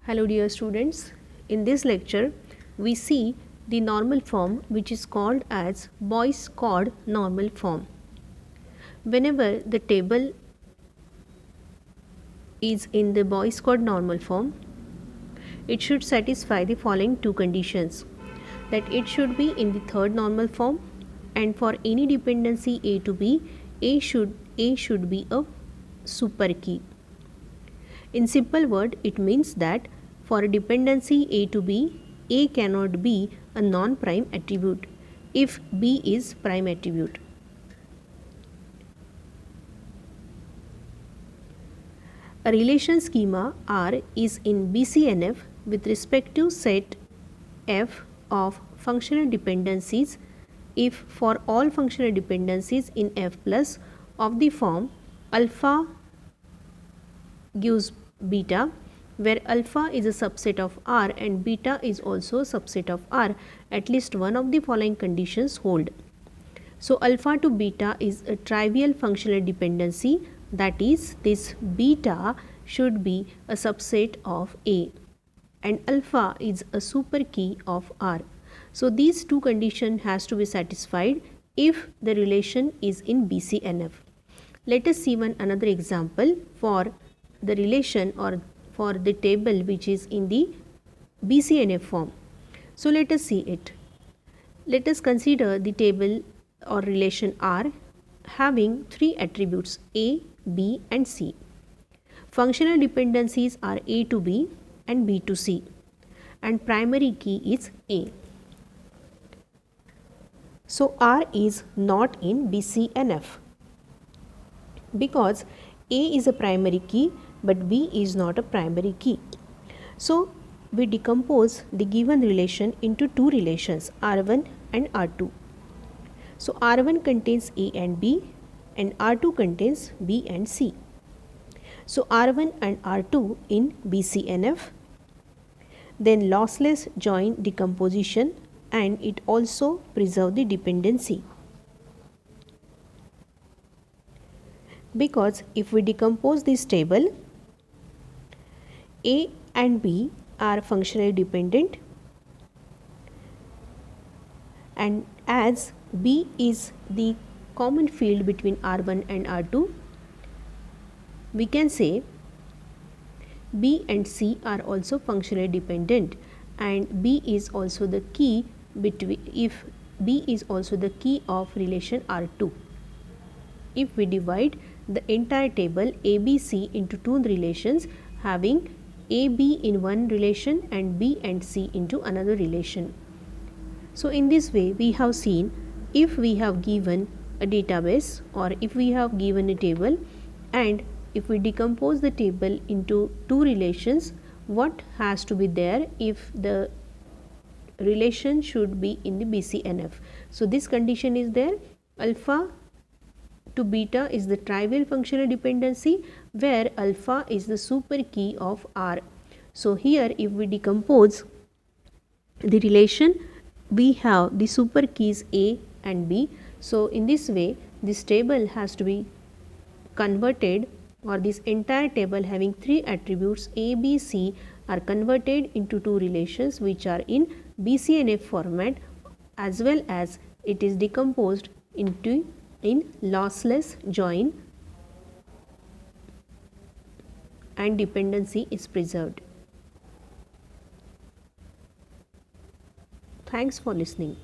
Hello dear students, in this lecture we see the normal form which is called as Boyce chord normal form. Whenever the table is in the Boyce chord normal form, it should satisfy the following two conditions, that it should be in the third normal form, and for any dependency A to B, A should be a super key. In simple word, it means that for a dependency A to B, A cannot be a non-prime attribute if B is prime attribute. A relation schema R is in BCNF with respect to set F of functional dependencies if for all functional dependencies in F plus of the form alpha gives beta, where alpha is a subset of R and beta is also a subset of R, at least one of the following conditions hold. So alpha to beta is a trivial functional dependency, that is, this beta should be a subset of A and alpha is a super key of R. So these two conditions has to be satisfied if the relation is in BCNF. Let us see another example for the relation or for the table which is in the BCNF form. So let us see it. Let us consider the table or relation R having three attributes A, B and C. Functional dependencies are A to B and B to C, and primary key is A. So R is not in BCNF because A is a primary key but B is not a primary key. So we decompose the given relation into two relations, R1 and R2. So R1 contains A and B and R2 contains B and C. So R1 and R2 in BCNF, then lossless join decomposition, and it also preserves the dependency. Because if we decompose this table, A and B are functionally dependent, and as B is the common field between R1 and R2, we can say B and C are also functionally dependent, and B is also the key if B is also the key of relation R2. If we divide the entire table ABC into two relations having AB in one relation and B and C into another relation. So in this way we have seen, if we have given a database or if we have given a table and if we decompose the table into two relations, what has to be there if the relation should be in the BCNF. So this condition is there, alpha to beta is the trivial functional dependency where alpha is the super key of R. So here if we decompose the relation, we have the super keys A and B. So in this way this table has to be converted, or this entire table having three attributes A, B, C are converted into two relations which are in BCNF format, as well as it is decomposed into in lossless join and dependency is preserved. Thanks for listening.